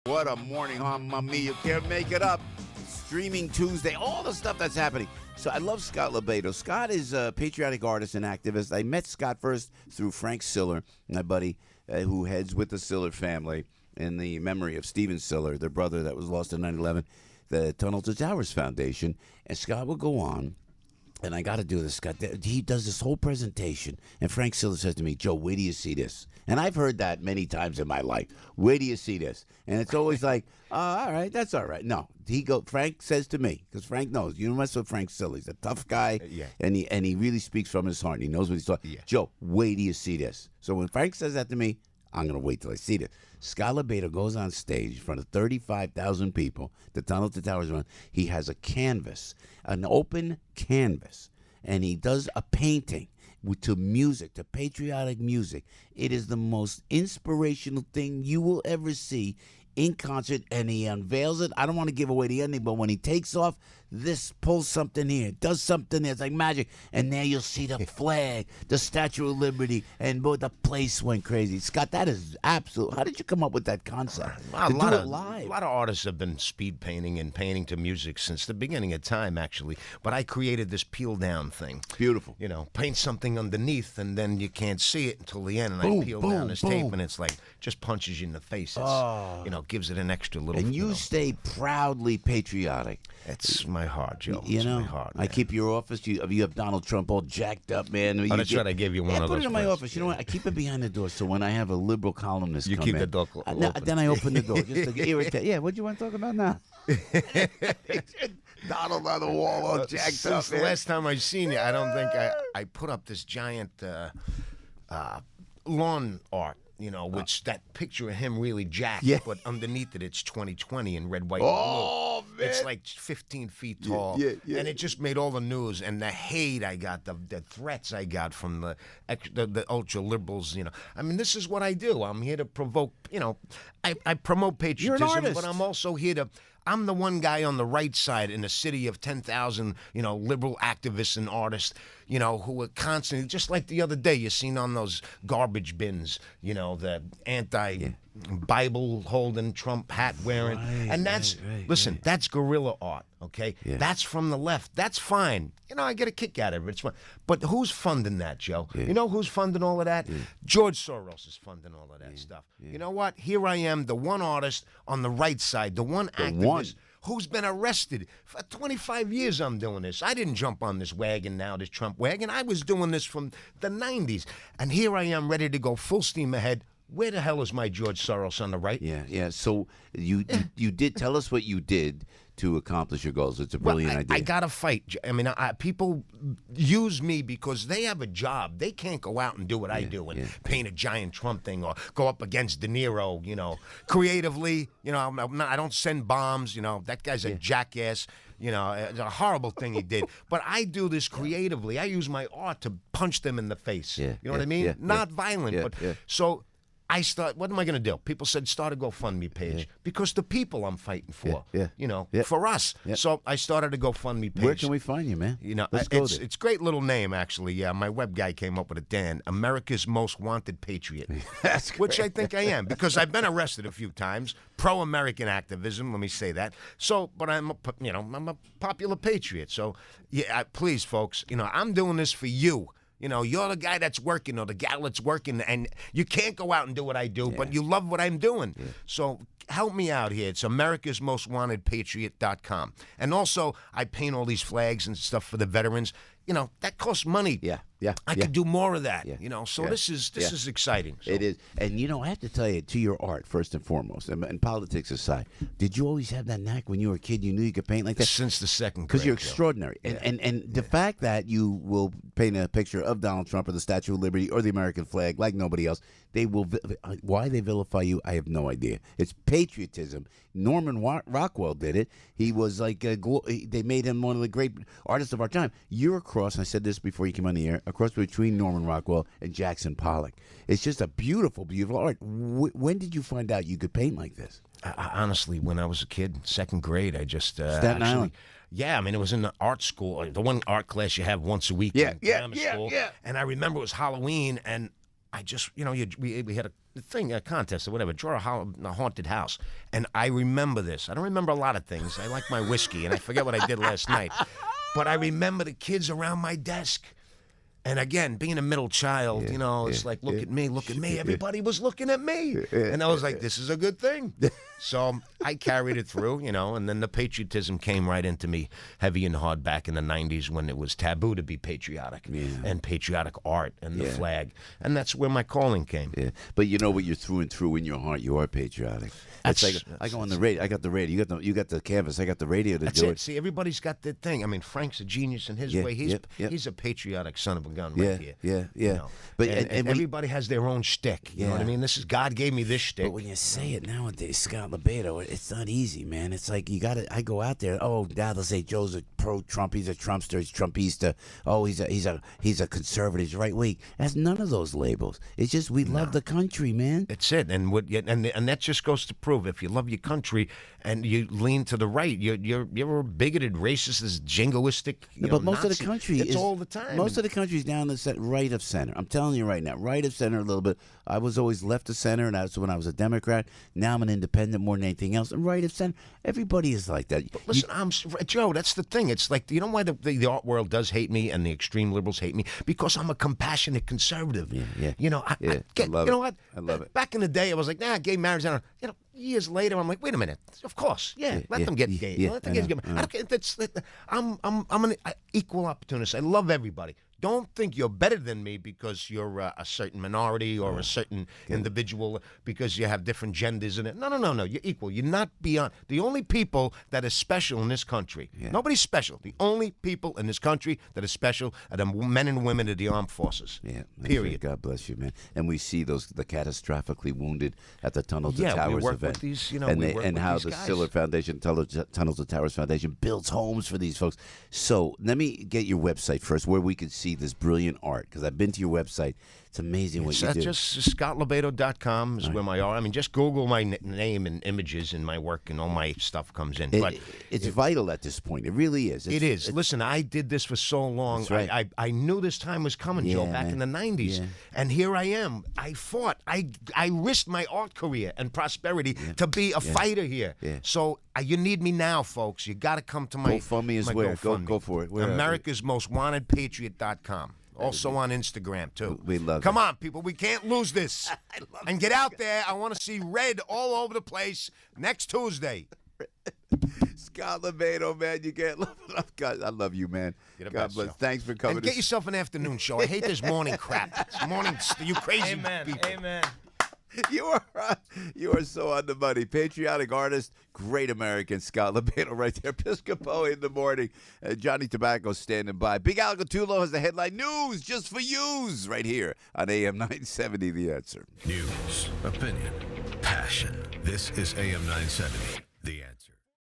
What a morning, Mamma Mia. You can't make it up. Streaming Tuesday, all the stuff that's happening. So I love Scott LOBADO. Scott is a patriotic artist and activist. I met Scott first through Frank Siller, my buddy, who heads with the Siller family in the memory of Stephen Siller, their brother that was lost in 9/11, the Tunnel to Towers Foundation. And Scott will go on. And I got to do this, Scott. He does this whole presentation, and Frank Siller says to me, "Joe, wait till you see this." And I've heard that many times in my life. Wait till you see this, and it's always like, all right, that's all right. No, Frank says to me, because Frank knows. You don't mess with Frank Siller. He's a tough guy, and he really speaks from his heart. And he knows what he's talking. Yeah. Joe, wait till you see this. So when Frank says that to me, I'm going to wait till I see this. Scott LOBADO goes on stage in front of 35,000 people. The Tunnel to Towers run. He has a canvas, an open canvas, and he does a painting to music, to patriotic music. It is the most inspirational thing you will ever see in concert, and he unveils it. I don't want to give away the ending, but when he takes off, this pulls something here, does something there. It's like magic. And there you'll see the flag, the Statue of Liberty, and boy, the place went crazy. Scott, that is absolute. How did you come up with that concept? A lot of artists have been speed painting and painting to music since the beginning of time, actually. But I created this peel down thing. Beautiful. You know, paint something underneath, and then you can't see it until the end. And Boom, I peel boom, down this boom. tape, and it's like just punches you in the face. It's, you know, gives it an extra little. And you stay proudly patriotic. It's my heart, Joe. You know, my heart, I keep your office. You have Donald Trump all jacked up, man. That's right. I gave you one of those. Put it in my prints. office. You know what? I keep it behind the door, so when I have a liberal columnist You come keep in, the door open. then I open the door just to irritate. Yeah, what do you want to talk about now? Donald on the wall, all jacked up. Since the last time I seen you, I don't think I put up this giant lawn art. You know, which that picture of him really jacked, but underneath it, it's 2020 in red, white, and blue. Man. It's like 15 feet tall, and it just made all the news. And the hate I got, the threats I got from the ultra liberals. You know, I mean, this is what I do. I'm here to provoke. You know, I promote patriotism, You're an artist. but I'm also here to. I'm the one guy on the right side in a city of 10,000, you know, liberal activists and artists, you know, who are constantly, just like the other day, you seen on those garbage bins, you know, the anti-Bible holding, Trump hat wearing. And that's, listen, that's guerrilla art, okay? Yeah. That's from the left. That's fine. You know, I get a kick out of it. It's fun. But who's funding that, Joe? Yeah. You know who's funding all of that? Yeah. George Soros is funding all of that stuff. Yeah. You know what? Here I am, the one artist on the right side, the one activist who's been arrested. For 25 years I'm doing this. I didn't jump on this wagon now, this Trump wagon. I was doing this from the 90s. And here I am ready to go full steam ahead. Where the hell is my George Soros on the right? Yeah. So you did tell us what you did to accomplish your goals. It's a brilliant idea. I got to fight. I mean, people use me because they have a job. They can't go out and do what I do and paint a giant Trump thing or go up against De Niro, you know, creatively. You know, I don't send bombs. You know, that guy's a jackass. You know, it's a horrible thing he did. But I do this creatively. I use my art to punch them in the face. You know what I mean? Not violent, but so... I start. What am I going to do? People said start a GoFundMe page because the people I'm fighting for, you know, for us. So I started a GoFundMe page. Where can we find you, man? You know, it's a great little name actually. Yeah, my web guy came up with it. Dan, America's Most Wanted Patriot. That's great. Which I think I am because I've been arrested a few times. Pro-American activism. Let me say that. So, but I'm a popular patriot. So, please, folks, you know, I'm doing this for you. You know, you're the guy that's working or the gal that's working, and you can't go out and do what I do, but you love what I'm doing. So help me out here. It's americasmostwantedpatriot.com. And also, I paint all these flags and stuff for the veterans. You know, that costs money. I could do more of that. You know, so this is exciting. So. It is. And, you know, I have to tell you, to your art, first and foremost, and politics aside, did you always have that knack when you were a kid? You knew you could paint like that? Since the second grade. Because you're extraordinary. And the fact that you will paint a picture of Donald Trump or the Statue of Liberty or the American flag like nobody else, they will. Why they vilify you, I have no idea. It's patriotism. Norman Rockwell did it. He was like, they made him one of the great artists of our time. You're across, and I said this before you came on the air, across between Norman Rockwell and Jackson Pollock. It's just a beautiful, beautiful art. When did you find out you could paint like this? Honestly, when I was a kid, second grade, I just Staten Island. Yeah, I mean, it was in the art school, the one art class you have once a week in grammar school. And I remember it was Halloween, and I just, we had a contest or whatever, draw a haunted house. And I remember this. I don't remember a lot of things. I like my whiskey, and I forget what I did last night. But I remember the kids around my desk. And again, being a middle child, it's like, look at me, look at me. Everybody was looking at me. And I was like, this is a good thing. So I carried it through, and then the patriotism came right into me heavy and hard back in the 90s when it was taboo to be patriotic and patriotic art and the flag. And that's where my calling came. Yeah. But you know what? You're through and through in your heart. You are patriotic. It's like I go on the radio. I got the radio. You got the canvas. I got the radio to do it. See, everybody's got their thing. I mean, Frank's a genius in his way. He's a patriotic son of a gun right here. Yeah. But and everybody has their own shtick. You know what I mean? This is God gave me this shtick. But when you say it nowadays, Scott LOBADO, it's not easy, man. It's like you got to. I go out there. Oh, now they'll say Joe's a pro-Trump. He's a Trumpster. He's Trumpista. Oh, he's a conservative. He's right wing. That's none of those labels. It's just we love the country, man. That's it. And that just goes to prove if you love your country and you lean to the right, you're a bigoted, racist, is jingoistic. But most of the country is all the time. Most of the country is down the right of center. I'm telling you right now, right of center a little bit. I was always left of center, and that's when I was a Democrat. Now I'm an independent more than anything else. And right of center, everybody is like that. But listen, Joe. That's the thing. It's like why the art world does hate me and the extreme liberals hate me because I'm a compassionate conservative. Yeah. I love you know what? I love it. Back in the day, I was like, gay marriage. I don't. Years later, I'm like, wait a minute. Of course, let them get gay. Let them get. I'm an equal opportunist. I love everybody. Don't think you're better than me because you're a certain minority or a certain individual because you have different genders in it. No. You're equal. You're not beyond. The only people that are special in this country, nobody's special. The only people in this country that are special are the men and women of the armed forces. Yeah. Period. God bless you, man. And we see the catastrophically wounded at the Tunnels to Towers we work event. With these, and how the Stiller Foundation, Tunnels to Towers Foundation builds homes for these folks. So let me get your website first where we can see this brilliant art, because I've been to your website. It's amazing what you do. Just scottlobado.com is where my art. I mean, just Google my name and images and my work, and all my stuff comes in. It's vital at this point. It really is. It is. Listen, I did this for so long. That's right. I knew this time was coming, Joe, back in the 90s. And here I am. I fought. I risked my art career and prosperity to be a fighter here. So you need me now, folks. You got to come to my GoFundMe is where? Go for it. America's Most Wanted Patriot.com. Also on Instagram, too. We love it. Come on, people. We can't lose this. And get out there. I want to see red all over the place next Tuesday. Scott LOBADO, man. You can't love enough. God, I love you, man. God bless. Thanks for coming. And get yourself an afternoon show. I hate this morning crap. It's morning, you crazy people. Amen. You are so on the money. Patriotic artist, great American, Scott LOBADO right there. Piscopo in the morning. Johnny Tobacco standing by. Big Al Gattuso has the headline news just for yous right here on AM 970 The Answer. News, opinion, passion. This is AM 970.